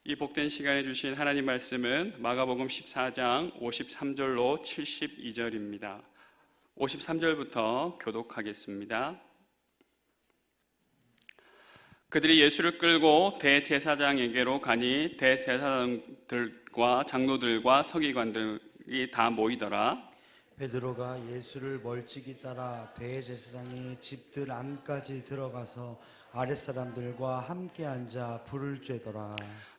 이 복된 시간에 주신 하나님 말씀은 마가복음 14장 53절로 72절입니다. 53절부터 교독하겠습니다. 그들이 예수를 끌고 대제사장에게로 가니 대제사장들과 장로들과 서기관들이 다 모이더라. 베드로가 예수를 멀찍이 따라 대제사장의 집들 안까지 들어가서 아랫사람들과 함께 앉아 불을 쬐더라.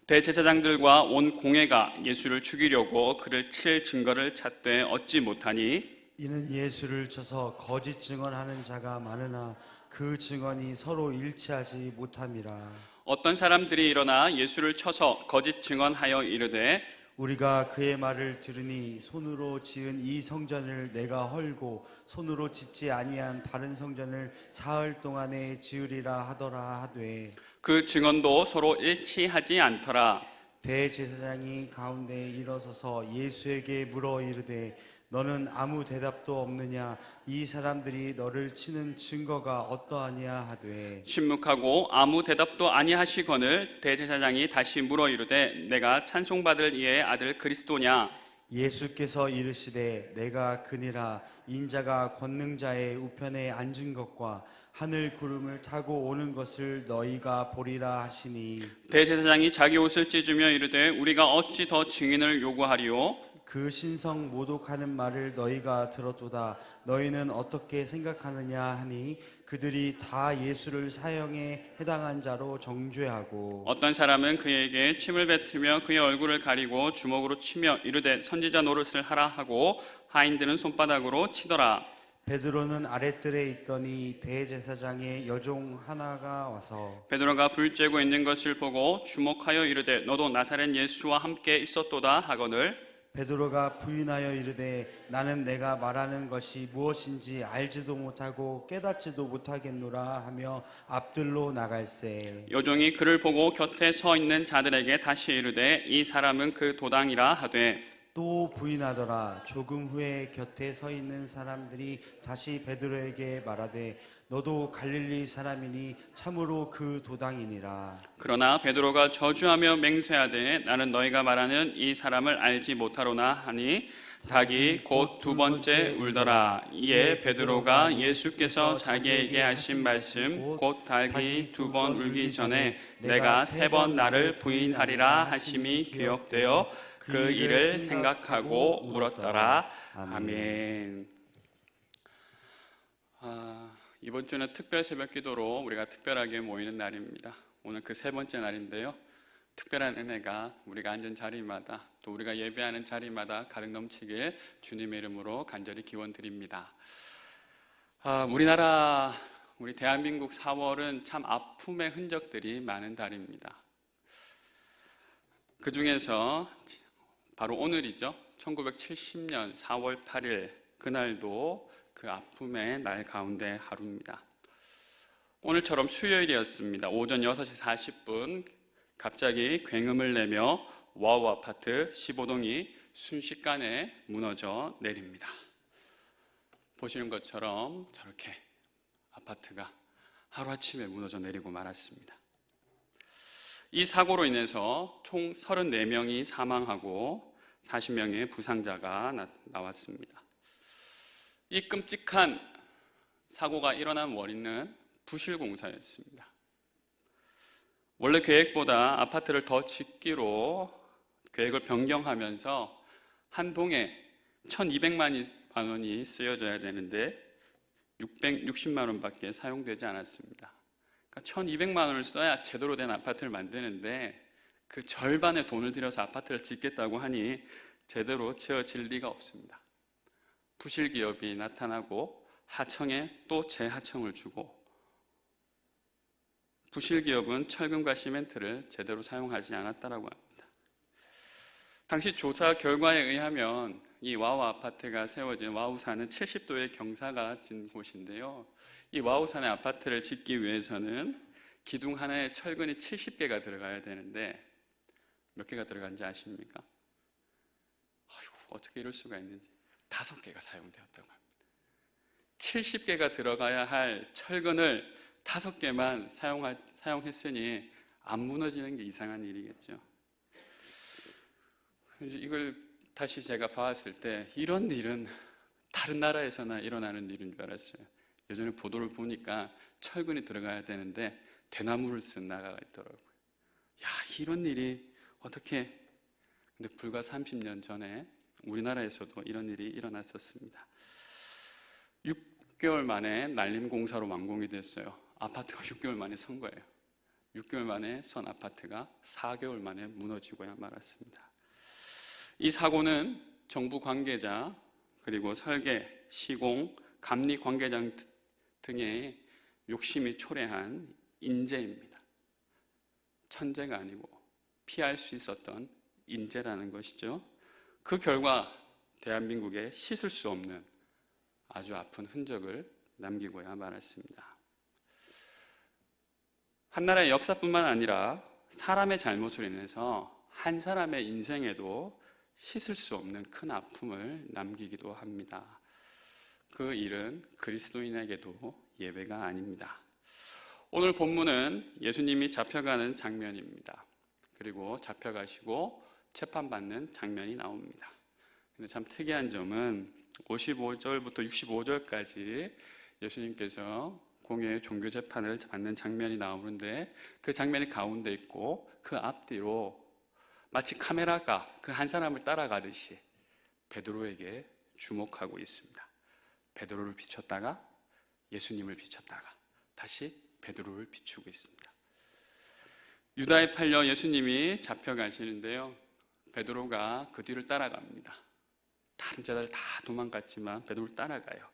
대제사장들과 온 공회가 예수를 죽이려고 그를 칠 증거를 찾되 얻지 못하니 이는 예수를 쳐서 거짓 증언하는 자가 많으나 그 증언이 서로 일치하지 못함이라. 어떤 사람들이 일어나 예수를 쳐서 거짓 증언하여 이르되 우리가 그의 말을 들으니 손으로 지은 이 성전을 내가 헐고 손으로 짓지 아니한 다른 성전을 사흘 동안에 지으리라 하더라 하되 그 증언도 서로 일치하지 않더라. 대제사장이 가운데 일어서서 예수에게 물어 이르되 너는 아무 대답도 없느냐? 이 사람들이 너를 치는 증거가 어떠하냐 하되 침묵하고 아무 대답도 아니하시거늘 대제사장이 다시 물어 이르되 내가 찬송받을 이의 아들 그리스도냐? 예수께서 이르시되 내가 그니라. 인자가 권능자의 우편에 앉은 것과 하늘 구름을 타고 오는 것을 너희가 보리라 하시니 대제사장이 자기 옷을 찢으며 이르되 우리가 어찌 더 증인을 요구하리요? 그 신성 모독하는 말을 너희가 들었도다. 너희는 어떻게 생각하느냐 하니 그들이 다 예수를 사형에 해당한 자로 정죄하고 어떤 사람은 그에게 침을 뱉으며 그의 얼굴을 가리고 주먹으로 치며 이르되 선지자 노릇을 하라 하고 하인들은 손바닥으로 치더라. 베드로는 아랫뜰에 있더니 대제사장의 여종 하나가 와서 베드로가 불 쬐고 있는 것을 보고 주목하여 이르되 너도 나사렛 예수와 함께 있었도다 하거늘 베드로가 부인하여 이르되 나는 내가 말하는 것이 무엇인지 알지도 못하고 깨닫지도 못하겠노라 하며 앞들로 나갈새 여종이 그를 보고 곁에 서 있는 자들에게 다시 이르되 이 사람은 그 도당이라 하되 또 부인하더라. 조금 후에 곁에 서 있는 사람들이 다시 베드로에게 말하되 너도 갈릴리 사람이니 참으로 그 도당이니라. 그러나 베드로가 저주하며 맹세하되 나는 너희가 말하는 이 사람을 알지 못하로나 하니 닭이 곧 두 번째 울더라. 이에 베드로가 예수께서 자기에게 하신 말씀 곧 닭이 두 번 울기 전에 내가 세 번 나를 부인하리라 하심이 기억되어 그 일을 생각하고 울었더라. 아멘. 이번 주는 특별 새벽 기도로 우리가 특별하게 모이는 날입니다. 오늘 그 세 번째 날인데요. 특별한 은혜가 우리가 앉은 자리마다 또 우리가 예배하는 자리마다 가득 넘치길 주님의 이름으로 간절히 기원드립니다. 우리 대한민국 4월은 참 아픔의 흔적들이 많은 달입니다. 그 중에서 바로 오늘이죠. 1970년 4월 8일 그날도 그 아픔의 날 가운데 하루입니다. 오늘처럼 수요일이었습니다. 오전 6시 40분 갑자기 굉음을 내며 와우 아파트 15동이 순식간에 무너져 내립니다. 보시는 것처럼 저렇게 아파트가 하루아침에 무너져 내리고 말았습니다. 이 사고로 인해서 총 34명이 사망하고 40명의 부상자가 나왔습니다. 이 끔찍한 사고가 일어난 원인은 부실공사였습니다. 원래 계획보다 아파트를 더 짓기로 계획을 변경하면서 한 동에 1,200만 원이 쓰여져야 되는데 660만 원밖에 사용되지 않았습니다. 그러니까 1,200만 원을 써야 제대로 된 아파트를 만드는데 그 절반의 돈을 들여서 아파트를 짓겠다고 하니 제대로 지어질 리가 없습니다. 부실기업이 나타나고 하청에 또 재하청을 주고 부실기업은 철근과 시멘트를 제대로 사용하지 않았다고 합니다. 당시 조사 결과에 의하면 이 와우 아파트가 세워진 와우산은 70도의 경사가 진 곳인데요. 이 와우산의 아파트를 짓기 위해서는 기둥 하나에 철근이 70개가 들어가야 되는데 몇 개가 들어간지 아십니까? 어떻게 이럴 수가 있는지 5개가 사용되었다고 합니다. 70개가 들어가야 할 철근을 5개만 사용했으니 안 무너지는 게 이상한 일이겠죠. 이걸 다시 제가 봤을 때 이런 일은 다른 나라에서나 일어나는 일인 줄 알았어요. 예전에 보도를 보니까 철근이 들어가야 되는데 대나무를 쓴 나라가 있더라고요. 야, 이런 일이 어떻게. 근데 불과 30년 전에 우리나라에서도 이런 일이 일어났었습니다. 6개월 만에 난림공사로 완공이 됐어요. 아파트가 6개월 만에 선 거예요. 6개월 만에 선 아파트가 4개월 만에 무너지고야 말았습니다. 이 사고는 정부 관계자, 그리고 설계, 시공, 감리 관계장 등의 욕심이 초래한 인재입니다. 천재가 아니고 피할 수 있었던 인재라는 것이죠. 그 결과 대한민국에 씻을 수 없는 아주 아픈 흔적을 남기고야 말았습니다. 한 나라의 역사뿐만 아니라 사람의 잘못으로 인해서 한 사람의 인생에도 씻을 수 없는 큰 아픔을 남기기도 합니다. 그 일은 그리스도인에게도 예외가 아닙니다. 오늘 본문은 예수님이 잡혀가는 장면입니다. 그리고 잡혀가시고 재판받는 장면이 나옵니다. 근데 참 특이한 점은 55절부터 65절까지 예수님께서 공의의 종교 재판을 받는 장면이 나오는데 그 장면이 가운데 있고 그 앞뒤로 마치 카메라가 그 한 사람을 따라가듯이 베드로에게 주목하고 있습니다. 베드로를 비췄다가 예수님을 비췄다가 다시 베드로를 비추고 있습니다. 유다에 팔려 예수님이 잡혀가시는데요, 베드로가 그 뒤를 따라갑니다. 다른 자들 다 도망갔지만 베드로를 따라가요.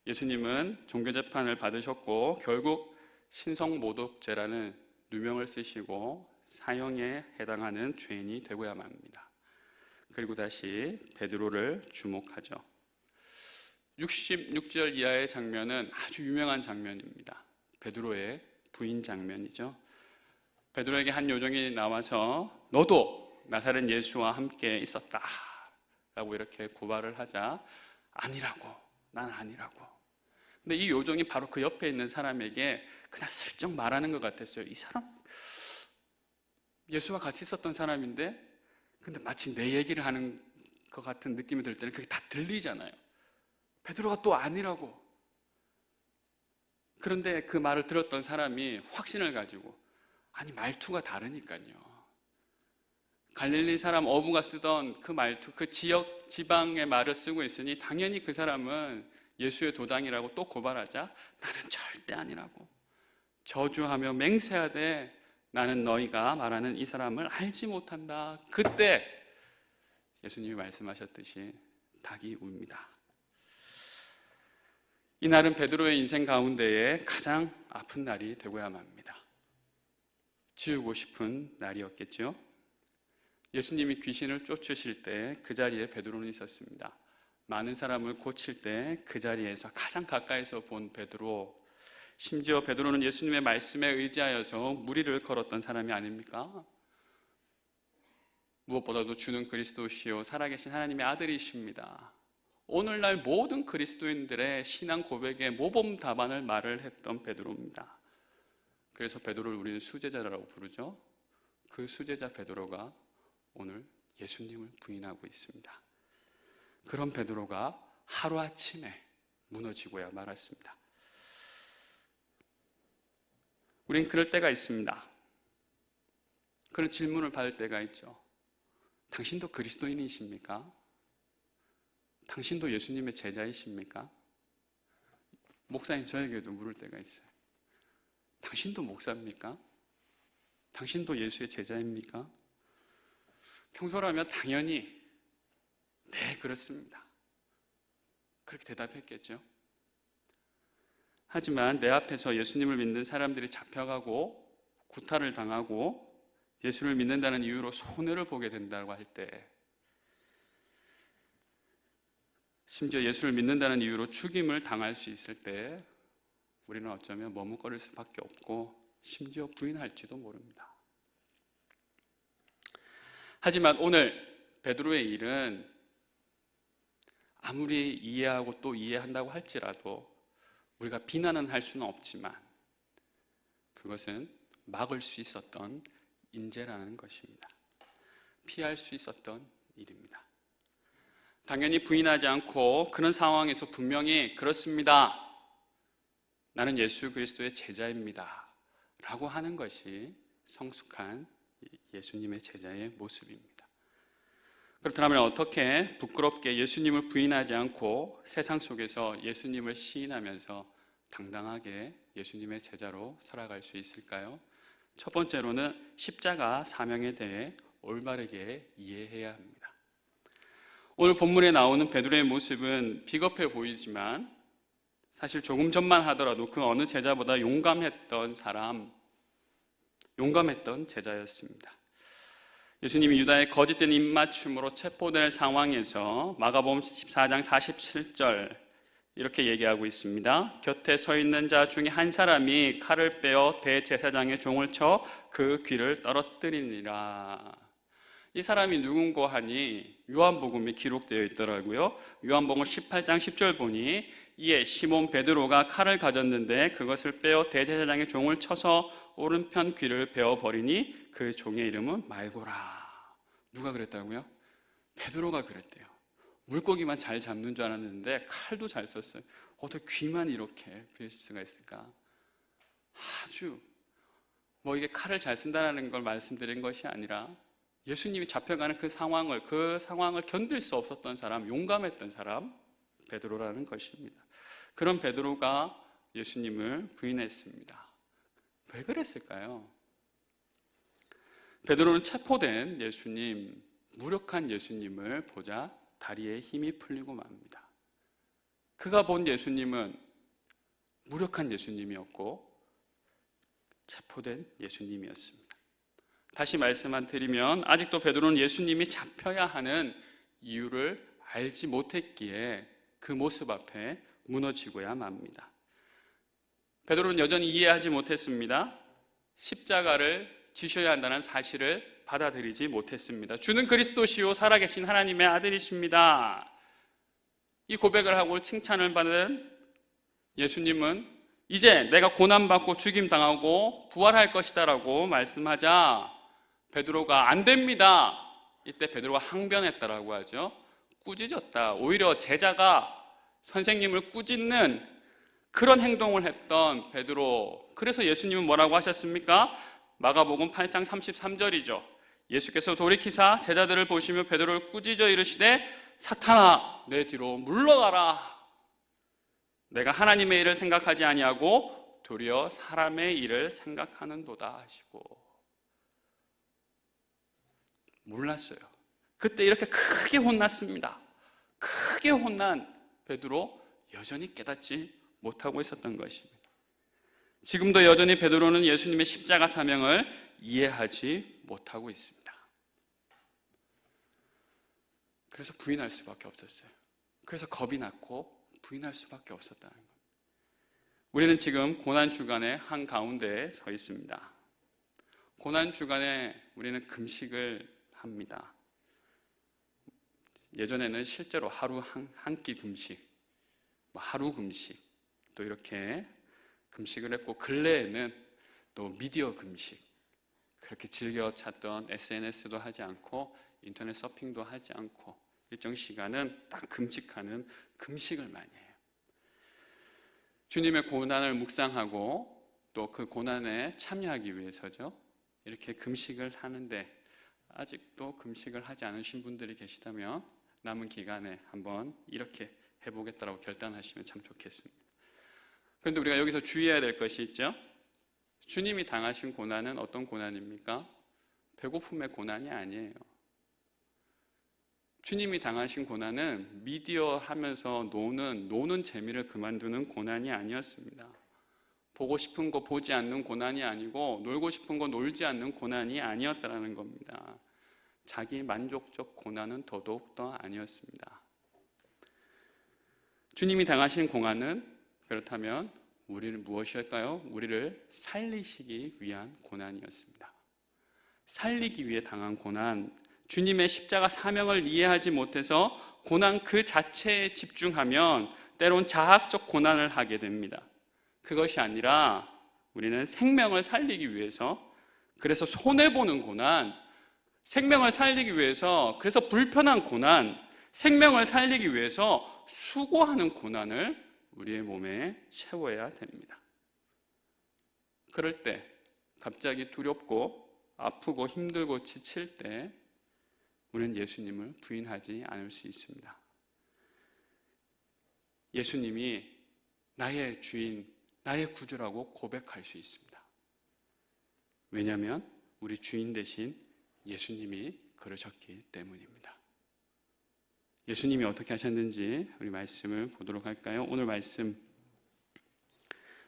예수님은 종교재판을 받으셨고 결국 신성모독죄라는 누명을 쓰시고 사형에 해당하는 죄인이 되고야만 합니다. 그리고 다시 베드로를 주목하죠. 66절 이하의 장면은 아주 유명한 장면입니다. 베드로의 부인 장면이죠. 베드로에게 한 요정이 나와서 너도 나사렛 예수와 함께 있었다 라고 이렇게 고발을 하자 아니라고, 난 아니라고. 근데 이 요정이 바로 그 옆에 있는 사람에게 그냥 슬쩍 말하는 것 같았어요. 이 사람 예수와 같이 있었던 사람인데 근데 마치 내 얘기를 하는 것 같은 느낌이 들 때는 그게 다 들리잖아요. 베드로가 또 아니라고. 그런데 그 말을 들었던 사람이 확신을 가지고 아니 말투가 다르니까요. 갈릴리 사람 어부가 쓰던 그 말투, 그 지역 지방의 말을 쓰고 있으니 당연히 그 사람은 예수의 도당이라고 또 고발하자 나는 절대 아니라고. 저주하며 맹세하되 나는 너희가 말하는 이 사람을 알지 못한다. 그때 예수님이 말씀하셨듯이 닭이 웁니다. 이날은 베드로의 인생 가운데에 가장 아픈 날이 되고야만 합니다. 지우고 싶은 날이었겠죠. 예수님이 귀신을 쫓으실 때 그 자리에 베드로는 있었습니다. 많은 사람을 고칠 때 그 자리에서 가장 가까이서 본 베드로, 심지어 베드로는 예수님의 말씀에 의지하여서 무리를 걸었던 사람이 아닙니까? 무엇보다도 주는 그리스도시요 살아계신 하나님의 아들이십니다. 오늘날 모든 그리스도인들의 신앙 고백의 모범 답안을 말을 했던 베드로입니다. 그래서 베드로를 우리는 수제자라고 부르죠. 그 수제자 베드로가 오늘 예수님을 부인하고 있습니다. 그런 베드로가 하루아침에 무너지고야 말았습니다. 우린 그럴 때가 있습니다. 그런 질문을 받을 때가 있죠. 당신도 그리스도인이십니까? 당신도 예수님의 제자이십니까? 목사님 저에게도 물을 때가 있어요. 당신도 목사입니까? 당신도 예수의 제자입니까? 평소라면 당연히 네, 그렇습니다. 그렇게 대답했겠죠. 하지만 내 앞에서 예수님을 믿는 사람들이 잡혀가고 구타를 당하고 예수를 믿는다는 이유로 손해를 보게 된다고 할 때, 심지어 예수를 믿는다는 이유로 죽임을 당할 수 있을 때 우리는 어쩌면 머뭇거릴 수밖에 없고 심지어 부인할지도 모릅니다. 하지만 오늘 베드로의 일은 아무리 이해하고 또 이해한다고 할지라도 우리가 비난은 할 수는 없지만 그것은 막을 수 있었던 인재라는 것입니다. 피할 수 있었던 일입니다. 당연히 부인하지 않고 그런 상황에서 분명히 그렇습니다. 나는 예수 그리스도의 제자입니다. 라고 하는 것이 성숙한 예수님의 제자의 모습입니다. 그렇다면 어떻게 부끄럽게 예수님을 부인하지 않고 세상 속에서 예수님을 시인하면서 당당하게 예수님의 제자로 살아갈 수 있을까요? 첫 번째로는 십자가 사명에 대해 올바르게 이해해야 합니다. 오늘 본문에 나오는 베드로의 모습은 비겁해 보이지만 사실 조금 전만 하더라도 그 어느 제자보다 용감했던 제자였습니다. 예수님이 유다의 거짓된 입맞춤으로 체포될 상황에서 마가복음 14장 47절 이렇게 얘기하고 있습니다. 곁에 서 있는 자 중에 한 사람이 칼을 빼어 대제사장의 종을 쳐 그 귀를 떨어뜨리니라. 이 사람이 누군고 하니 요한복음에 기록되어 있더라고요. 요한복음 18장 10절 보니 이에 시몬 베드로가 칼을 가졌는데 그것을 빼어 대제사장의 종을 쳐서 오른편 귀를 베어버리니 그 종의 이름은 말고라. 누가 그랬다고요? 베드로가 그랬대요. 물고기만 잘 잡는 줄 알았는데 칼도 잘 썼어요. 어떻게 귀만 이렇게 베실 수가 있을까? 아주 이게 칼을 잘 쓴다는 걸 말씀드린 것이 아니라 예수님이 잡혀가는 그 상황을 견딜 수 없었던 사람, 용감했던 사람 베드로라는 것입니다. 그런 베드로가 예수님을 부인했습니다. 왜 그랬을까요? 베드로는 체포된 예수님, 무력한 예수님을 보자 다리에 힘이 풀리고 맙니다. 그가 본 예수님은 무력한 예수님이었고 체포된 예수님이었습니다. 다시 말씀만 드리면 아직도 베드로는 예수님이 잡혀야 하는 이유를 알지 못했기에 그 모습 앞에 무너지고야 맙니다. 베드로는 여전히 이해하지 못했습니다. 십자가를 지셔야 한다는 사실을 받아들이지 못했습니다. 주는 그리스도시요 살아계신 하나님의 아들이십니다. 이 고백을 하고 칭찬을 받은 예수님은 이제 내가 고난받고 죽임당하고 부활할 것이다 라고 말씀하자 베드로가 안 됩니다. 이때 베드로가 항변했다라고 하죠. 꾸짖었다. 오히려 제자가 선생님을 꾸짖는 그런 행동을 했던 베드로. 그래서 예수님은 뭐라고 하셨습니까? 마가복음 8장 33절이죠. 예수께서 돌이키사 제자들을 보시며 베드로를 꾸짖어 이르시되 사탄아 내 뒤로 물러가라. 내가 하나님의 일을 생각하지 아니하고 도리어 사람의 일을 생각하는도다 하시고 몰랐어요. 그때 이렇게 크게 혼났습니다. 크게 혼난 베드로 여전히 깨닫지 못하고 있었던 것입니다. 지금도 여전히 베드로는 예수님의 십자가 사명을 이해하지 못하고 있습니다. 그래서 부인할 수밖에 없었어요. 그래서 겁이 났고 부인할 수밖에 없었다는 것. 우리는 지금 고난주간의 한가운데에 서 있습니다. 고난주간에 우리는 금식을 합니다. 예전에는 실제로 하루 한 끼 금식, 하루 금식 또 이렇게 금식을 했고 근래에는 또 미디어 금식, 그렇게 즐겨 찾던 SNS도 하지 않고 인터넷 서핑도 하지 않고 일정 시간은 딱 금식하는 금식을 많이 해요. 주님의 고난을 묵상하고 또 그 고난에 참여하기 위해서죠. 이렇게 금식을 하는데 아직도 금식을 하지 않으신 분들이 계시다면 남은 기간에 한번 이렇게 해보겠다라고 결단하시면 참 좋겠습니다. 그런데 우리가 여기서 주의해야 될 것이 있죠. 주님이 당하신 고난은 어떤 고난입니까? 배고픔의 고난이 아니에요. 주님이 당하신 고난은 미디어 하면서 노는 재미를 그만두는 고난이 아니었습니다. 보고 싶은 거 보지 않는 고난이 아니고 놀고 싶은 거 놀지 않는 고난이 아니었다는 겁니다. 자기 만족적 고난은 더더욱더 아니었습니다. 주님이 당하신 고난은 그렇다면 우리는 무엇일까요? 우리를 살리시기 위한 고난이었습니다. 살리기 위해 당한 고난, 주님의 십자가 사명을 이해하지 못해서 고난 그 자체에 집중하면 때론 자학적 고난을 하게 됩니다. 그것이 아니라 우리는 생명을 살리기 위해서, 그래서 손해보는 고난, 생명을 살리기 위해서, 그래서 불편한 고난, 생명을 살리기 위해서 수고하는 고난을 우리의 몸에 채워야 됩니다. 그럴 때 갑자기 두렵고 아프고 힘들고 지칠 때 우리는 예수님을 부인하지 않을 수 있습니다. 예수님이 나의 주인, 나의 구주라고 고백할 수 있습니다. 왜냐하면 우리 주인 대신 예수님이 그러셨기 때문입니다. 예수님이 어떻게 하셨는지 우리 말씀을 보도록 할까요? 오늘 말씀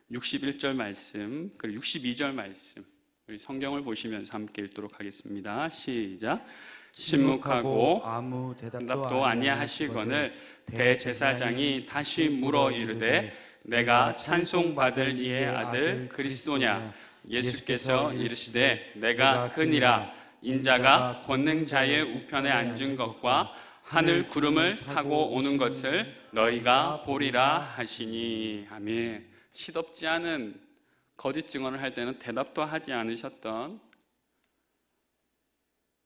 61절 말씀 그리고 62절 말씀 우리 성경을 보시면서 함께 읽도록 하겠습니다. 시작. 침묵하고 아무 대답도 아니하시거늘 대제사장이 다시 물어 이르되 내가 찬송받을 이의 아들 그리스도냐? 예수께서 이르시되 내가 그니라. 인자가 권능자의 우편에 앉은 것과 하늘 구름을 타고 오는 것을 너희가 보리라 하시니. 아멘. 시덥지 않은 거짓 증언을 할 때는 대답도 하지 않으셨던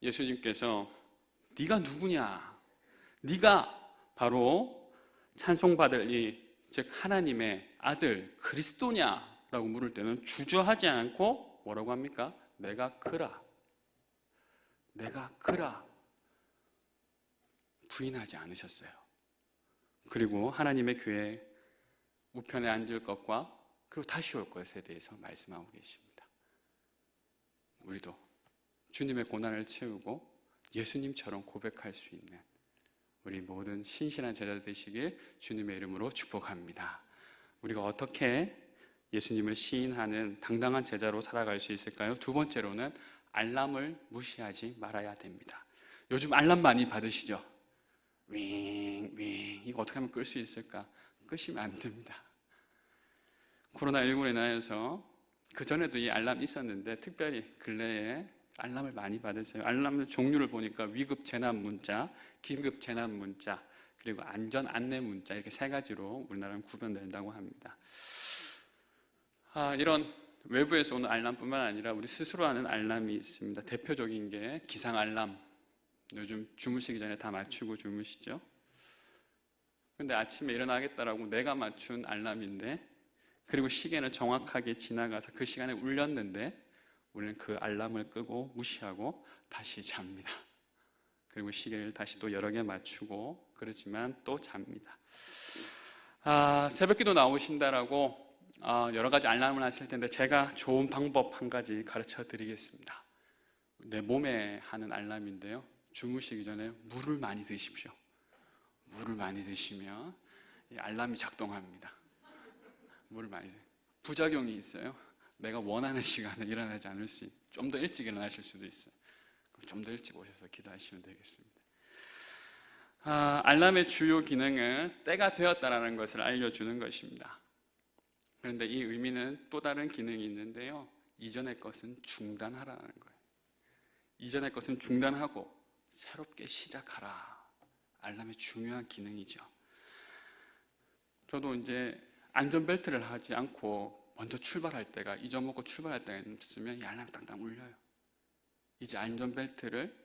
예수님께서 네가 누구냐? 네가 바로 찬송받을 이, 즉 하나님의 아들 그리스도냐? 라고 물을 때는 주저하지 않고 뭐라고 합니까? 내가 그라. 내가 그라. 부인하지 않으셨어요. 그리고 하나님의 교회 우편에 앉을 것과 그리고 다시 올 것에 대해서 말씀하고 계십니다. 우리도 주님의 고난을 채우고 예수님처럼 고백할 수 있는 우리 모든 신실한 제자 되시길 주님의 이름으로 축복합니다. 우리가 어떻게 예수님을 시인하는 당당한 제자로 살아갈 수 있을까요? 두 번째로는 알람을 무시하지 말아야 됩니다. 요즘 알람 많이 받으시죠? 윙 이거 어떻게 하면 끌 수 있을까? 끄시면 안 됩니다. 코로나19로 인하여서 그전에도 이 알람이 있었는데 특별히 근래에 알람을 많이 받으세요. 알람 종류를 보니까 위급 재난 문자, 긴급 재난 문자, 그리고 안전 안내 문자 이렇게 세 가지로 우리나라는 구분된다고 합니다. 이런 외부에서 오는 알람뿐만 아니라 우리 스스로 하는 알람이 있습니다. 대표적인 게 기상 알람. 요즘 주무시기 전에 다 맞추고 주무시죠? 근데 아침에 일어나겠다라고 내가 맞춘 알람인데 그리고 시계는 정확하게 지나가서 그 시간에 울렸는데 우리는 그 알람을 끄고 무시하고 다시 잡니다. 그리고 시계를 다시 또 여러 개 맞추고 그러지만 또 잡니다. 새벽기도 나오신다라고 여러 가지 알람을 하실 텐데 제가 좋은 방법 한 가지 가르쳐 드리겠습니다. 내 몸에 하는 알람인데요. 주무시기 전에 물을 많이 드십시오. 물을 많이 드시면 이 알람이 작동합니다. 물을 많이 드세요. 부작용이 있어요. 내가 원하는 시간에 일어나지 않을 수 있어요. 좀 더 일찍 일어나실 수도 있어요. 그럼 좀 더 일찍 오셔서 기도하시면 되겠습니다. 알람의 주요 기능은 때가 되었다는 것을 알려주는 것입니다. 그런데 이 의미는 또 다른 기능이 있는데요. 이전의 것은 중단하라는 거예요. 이전의 것은 중단하고 새롭게 시작하라. 알람의 중요한 기능이죠. 저도 이제 안전벨트를 하지 않고 먼저 출발할 때가 잊어먹고 출발할 때가 있으면 이 알람이 땅땅 울려요. 이제 안전벨트를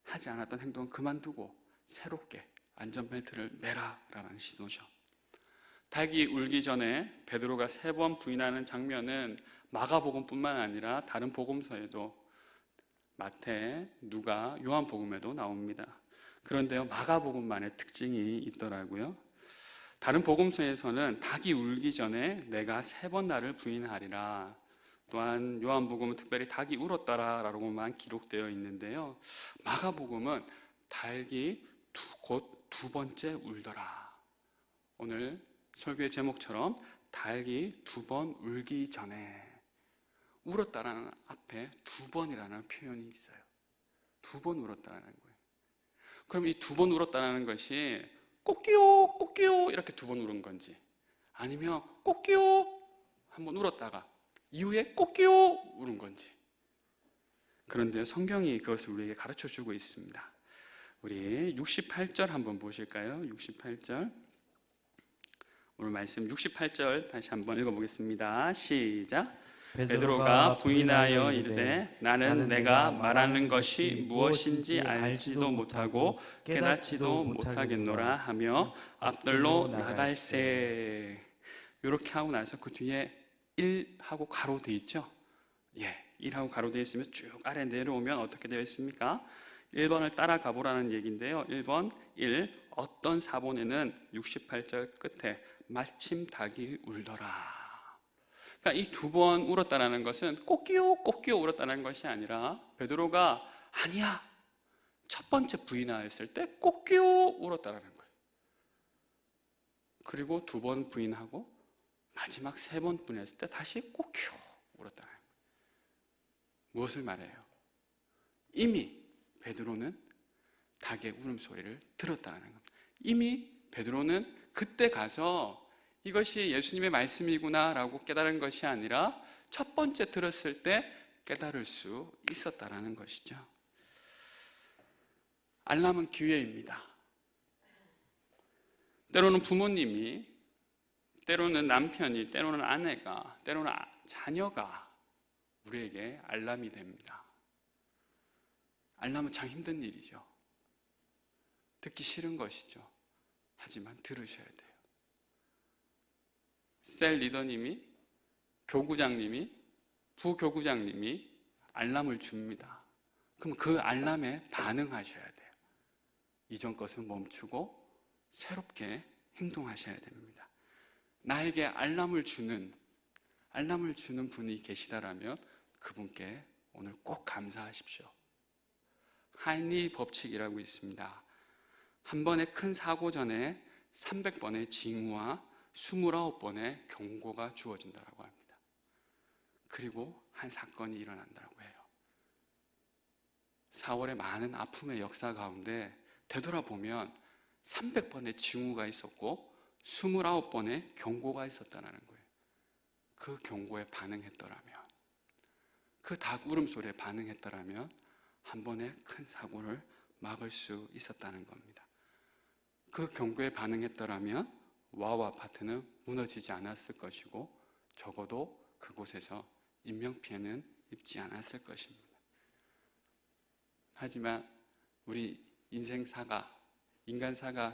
하지 않았던 행동은 그만두고 새롭게 안전벨트를 매라라는 시도죠. 닭이 울기 전에 베드로가 3번 부인하는 장면은 마가복음뿐만 아니라 다른 복음서에도 마태, 누가, 요한복음에도 나옵니다. 그런데요, 마가복음만의 특징이 있더라고요. 다른 복음서에서는 닭이 울기 전에 내가 3번 나를 부인하리라. 또한 요한복음은 특별히 닭이 울었다라고만 기록되어 있는데요. 마가복음은 닭이 곧 2번째 울더라. 오늘 설교의 제목처럼 닭이 2번 울기 전에 울었다라는 앞에 2번이라는 표현이 있어요. 2번 울었다라는 거예요. 그럼 이 2번 울었다라는 것이 꼬끼요 꼬끼요 이렇게 2번 울은 건지 아니면 꼬끼요 한번 울었다가 이후에 꼬끼요 울은 건지. 그런데 성경이 그것을 우리에게 가르쳐주고 있습니다. 우리 68절 한번 보실까요? 68절 오늘 말씀 68절 다시 한번 읽어보겠습니다. 시작. 베드로가 부인하여 이르되 나는 내가 말하는 것이 무엇인지 알지도 못하고 깨닫지도 못하겠노라 하며 앞들로 나갈세. 이렇게 하고 나서 그 뒤에 1하고 가로 돼 있죠? 예, 1하고 가로 돼 있으면 쭉 아래 내려오면 어떻게 되어 있습니까? 1번을 따라가 보라는 얘기인데요. 1번 1. 어떤 사본에는 68절 끝에 마침 닭이 울더라. 그러니까 이 2번 울었다라는 것은 꼬끼요 꼬끼요 울었다는 것이 아니라 베드로가 아니야 첫 번째 부인하였을 때 꼬끼요 울었다라는 거예요. 그리고 2번 부인하고 마지막 3번 부인했을 때 다시 꼬끼요 울었다는 거예요. 무엇을 말해요? 이미 베드로는 닭의 울음소리를 들었다는 겁니다. 이미 베드로는 그때 가서 이것이 예수님의 말씀이구나 라고 깨달은 것이 아니라 첫 번째 들었을 때 깨달을 수 있었다는 것이죠. 알람은 기회입니다. 때로는 부모님이, 때로는 남편이, 때로는 아내가, 때로는 자녀가 우리에게 알람이 됩니다. 알람은 참 힘든 일이죠. 듣기 싫은 것이죠. 하지만 들으셔야 돼요. 셀 리더님이, 교구장님이, 부교구장님이 알람을 줍니다. 그럼 그 알람에 반응하셔야 돼요. 이전 것은 멈추고 새롭게 행동하셔야 됩니다. 나에게 알람을 주는 분이 계시다라면 그분께 오늘 꼭 감사하십시오. 하인리 법칙이라고 있습니다. 한 번의 큰 사고 전에 300번의 징후와 29번의 경고가 주어진다고 합니다. 그리고 한 사건이 일어난다고 해요. 4월의 많은 아픔의 역사 가운데 되돌아보면 300번의 징후가 있었고 29번의 경고가 있었다는 거예요. 그 경고에 반응했더라면, 그 닭 울음소리에 반응했더라면 한 번의 큰 사고를 막을 수 있었다는 겁니다. 그 경고에 반응했더라면 와우 아파트는 무너지지 않았을 것이고 적어도 그곳에서 인명피해는 입지 않았을 것입니다. 하지만 우리 인간사가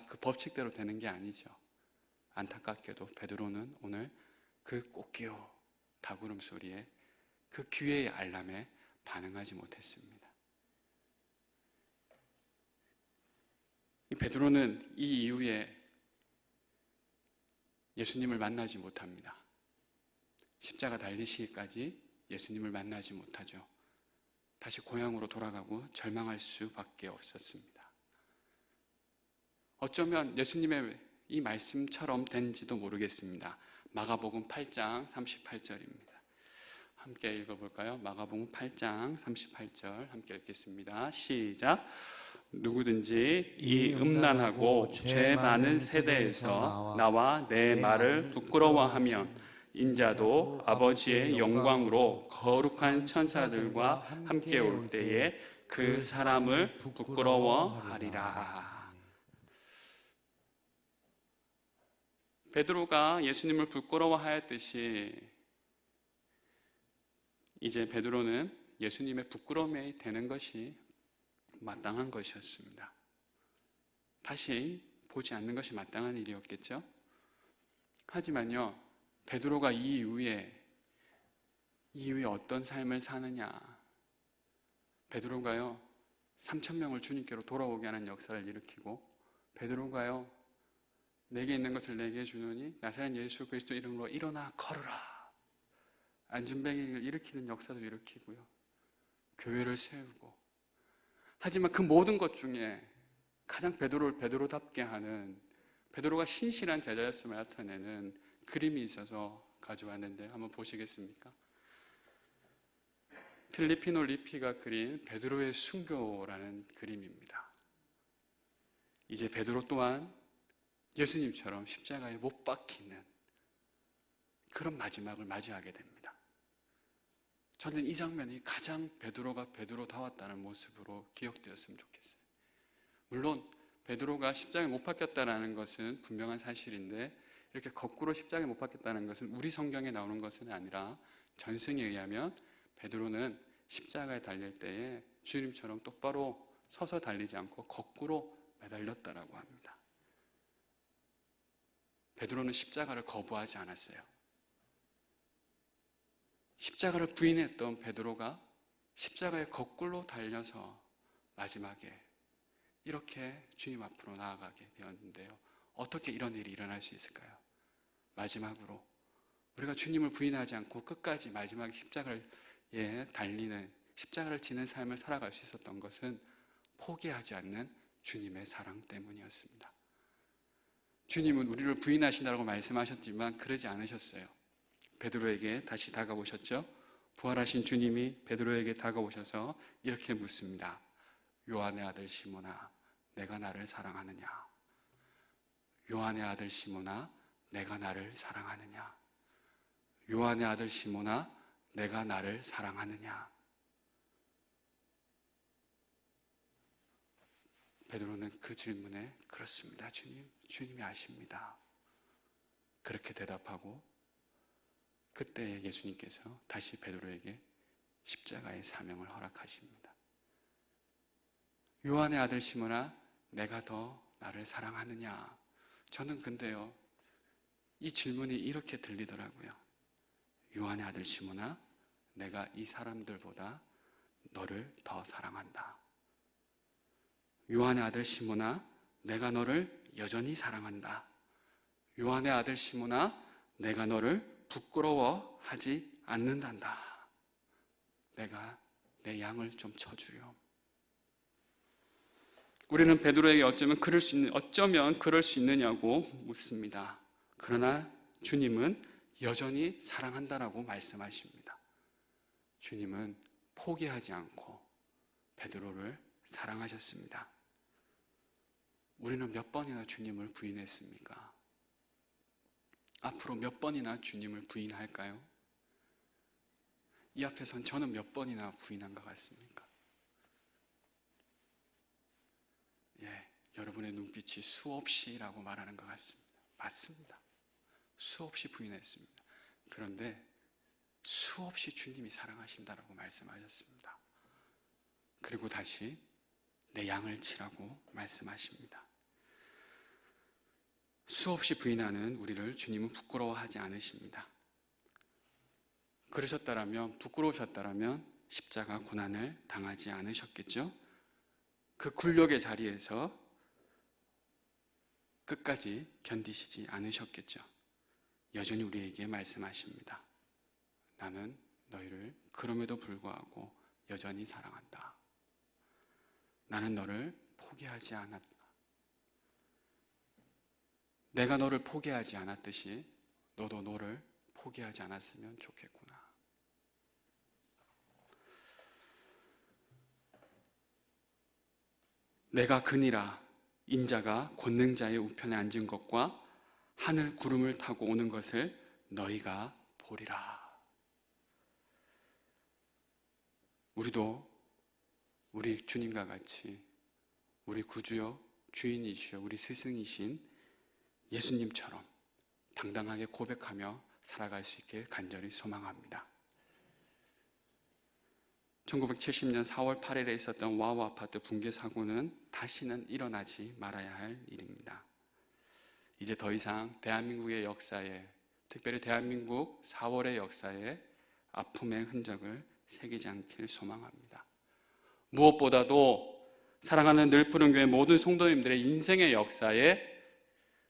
그 법칙대로 되는 게 아니죠. 안타깝게도 베드로는 오늘 그 꽃기호 닭울음 소리에 그 기회의 알람에 반응하지 못했습니다. 베드로는 이 이후에 예수님을 만나지 못합니다. 십자가 달리시기까지 예수님을 만나지 못하죠. 다시 고향으로 돌아가고 절망할 수밖에 없었습니다. 어쩌면 예수님의 이 말씀처럼 된지도 모르겠습니다. 마가복음 8장 38절입니다. 함께 읽어볼까요? 마가복음 8장 38절 함께 읽겠습니다. 시작. 누구든지 이 음란하고 죄 많은 세대에서 나와 내 말을 부끄러워하면 인자도 아버지의 영광으로 거룩한 천사들과 함께 올 때에 그 사람을 부끄러워하리라. 베드로가 예수님을 부끄러워하였듯이 이제 베드로는 예수님의 부끄러움이 되는 것이 마땅한 것이었습니다. 다시 보지 않는 것이 마땅한 일이었겠죠? 하지만요, 베드로가 이 이후에 어떤 삶을 사느냐? 베드로가요, 3,000명을 주님께로 돌아오게 하는 역사를 일으키고, 베드로가요, 내게 있는 것을 내게 주노니 나사렛 예수 그리스도 이름으로 일어나 걸으라. 안진뱅이를 일으키는 역사도 일으키고요, 교회를 세우고. 하지만 그 모든 것 중에 가장 베드로를 베드로답게 하는, 베드로가 신실한 제자였음을 나타내는 그림이 있어서 가져왔는데 한번 보시겠습니까? 필리피노 리피가 그린 베드로의 순교라는 그림입니다. 이제 베드로 또한 예수님처럼 십자가에 못 박히는 그런 마지막을 맞이하게 됩니다. 저는 이 장면이 가장 베드로가 베드로다웠다는 모습으로 기억되었으면 좋겠어요. 물론 베드로가 십자가에 못 박혔다는 것은 분명한 사실인데 이렇게 거꾸로 십자가에 못 박혔다는 것은 우리 성경에 나오는 것은 아니라 전승에 의하면 베드로는 십자가에 달릴 때에 주님처럼 똑바로 서서 달리지 않고 거꾸로 매달렸다라고 합니다. 베드로는 십자가를 거부하지 않았어요. 십자가를 부인했던 베드로가 십자가에 거꾸로 달려서 마지막에 이렇게 주님 앞으로 나아가게 되었는데요. 어떻게 이런 일이 일어날 수 있을까요? 마지막으로 우리가 주님을 부인하지 않고 끝까지 마지막 십자가를 달리는, 십자가를 지는 삶을 살아갈 수 있었던 것은 포기하지 않는 주님의 사랑 때문이었습니다. 주님은 우리를 부인하신다고 말씀하셨지만 그러지 않으셨어요. 베드로에게 다시 다가오셨죠. 부활하신 주님이 베드로에게 다가오셔서 이렇게 묻습니다. 요한의 아들 시몬아, 내가 나를 사랑하느냐? 요한의 아들 시몬아, 내가 나를 사랑하느냐? 요한의 아들 시몬아, 내가 나를 사랑하느냐? 베드로는 그 질문에 그렇습니다, 주님. 주님이 아십니다. 그렇게 대답하고 그때 예수님께서 다시 베드로에게 십자가의 사명을 허락하십니다. 요한의 아들 시몬아, 내가 더 나를 사랑하느냐? 저는 근데요, 이 질문이 이렇게 들리더라고요. 요한의 아들 시몬아, 내가 이 사람들보다 너를 더 사랑한다. 요한의 아들 시몬아, 내가 너를 여전히 사랑한다. 요한의 아들 시몬아, 내가 너를 부끄러워하지 않는단다. 내가 내 양을 좀 쳐주렴. 우리는 베드로에게 어쩌면 그럴 수 있느냐고 묻습니다. 그러나 주님은 여전히 사랑한다라고 말씀하십니다. 주님은 포기하지 않고 베드로를 사랑하셨습니다. 우리는 몇 번이나 주님을 부인했습니까? 앞으로 몇 번이나 주님을 부인할까요? 이 앞에선 저는 몇 번이나 부인한 것 같습니까? 여러분의 눈빛이 수없이라고 말하는 것 같습니다. 맞습니다. 수없이 부인했습니다. 그런데 수없이 주님이 사랑하신다라고 말씀하셨습니다. 그리고 다시 내 양을 치라고 말씀하십니다. 수없이 부인하는 우리를 주님은 부끄러워하지 않으십니다. 그러셨다라면, 부끄러우셨다라면 십자가 고난을 당하지 않으셨겠죠? 그 굴욕의 자리에서 끝까지 견디시지 않으셨겠죠? 여전히 우리에게 말씀하십니다. 나는 너희를 그럼에도 불구하고 여전히 사랑한다. 나는 너를 포기하지 않았다. 내가 너를 포기하지 않았듯이 너도 너를 포기하지 않았으면 좋겠구나. 내가 그니라. 인자가 권능자의 우편에 앉은 것과 하늘 구름을 타고 오는 것을 너희가 보리라. 우리도 우리 주님과 같이 우리 구주여 주인이시여 우리 스승이신 예수님처럼 당당하게 고백하며 살아갈 수 있게 간절히 소망합니다. 1970년 4월 8일에 있었던 와우 아파트 붕괴 사고는 다시는 일어나지 말아야 할 일입니다. 이제 더 이상 대한민국의 역사에, 특별히 대한민국 4월의 역사에 아픔의 흔적을 새기지 않길 소망합니다. 무엇보다도 사랑하는 늘푸른 교회 모든 성도님들의 인생의 역사에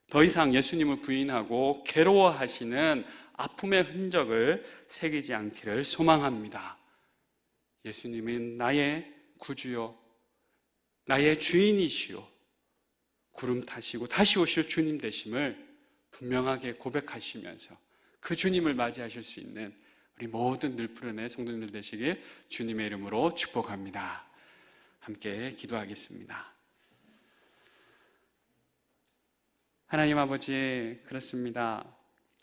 더 이상 예수님을 부인하고 괴로워하시는 아픔의 흔적을 새기지 않기를 소망합니다. 예수님은 나의 구주요, 나의 주인이시요, 구름 타시고 다시 오실 주님 되심을 분명하게 고백하시면서 그 주님을 맞이하실 수 있는 우리 모든 늘푸른의 성도님들 되시길 주님의 이름으로 축복합니다. 함께 기도하겠습니다. 하나님 아버지, 그렇습니다.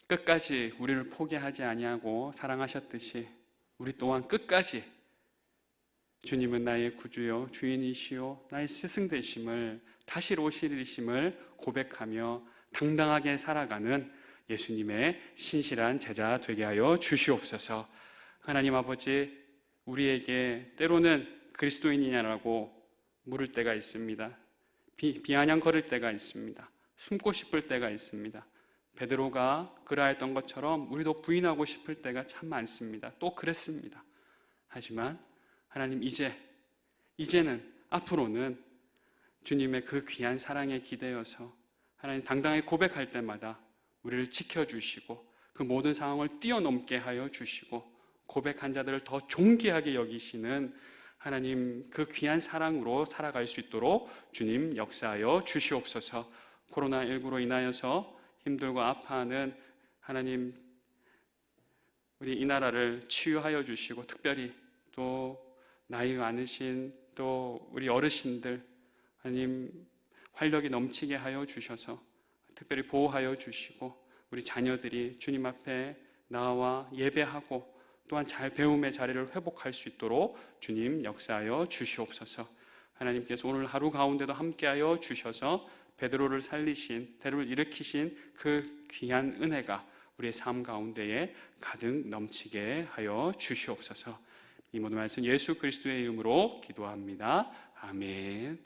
끝까지 우리를 포기하지 아니하고 사랑하셨듯이 우리 또한 끝까지 주님은 나의 구주요 주인이시요 나의 스승 되심을, 다시 오실이심을 고백하며 당당하게 살아가는 예수님의 신실한 제자 되게 하여 주시옵소서. 하나님 아버지, 우리에게 때로는 그리스도인이냐라고 물을 때가 있습니다. 비아냥 거릴 때가 있습니다. 숨고 싶을 때가 있습니다. 베드로가 그러했던 것처럼 우리도 부인하고 싶을 때가 참 많습니다. 또 그랬습니다. 하지만 하나님, 이제는 앞으로는 주님의 그 귀한 사랑에 기대어서 하나님 당당하게 고백할 때마다 우리를 지켜주시고 그 모든 상황을 뛰어넘게 하여 주시고 고백한 자들을 더 존귀하게 여기시는 하나님 그 귀한 사랑으로 살아갈 수 있도록 주님 역사하여 주시옵소서. 코로나19로 인하여서 힘들고 아파하는 하나님, 우리 이 나라를 치유하여 주시고 특별히 또 나이 많으신 또 우리 어르신들 하나님 활력이 넘치게 하여 주셔서 특별히 보호하여 주시고 우리 자녀들이 주님 앞에 나와 예배하고 또한 잘 배움의 자리를 회복할 수 있도록 주님 역사하여 주시옵소서. 하나님께서 오늘 하루 가운데도 함께하여 주셔서 베드로를 살리신, 베드로를 일으키신 그 귀한 은혜가 우리의 삶 가운데에 가득 넘치게 하여 주시옵소서. 이 모든 말씀 예수 그리스도의 이름으로 기도합니다. 아멘.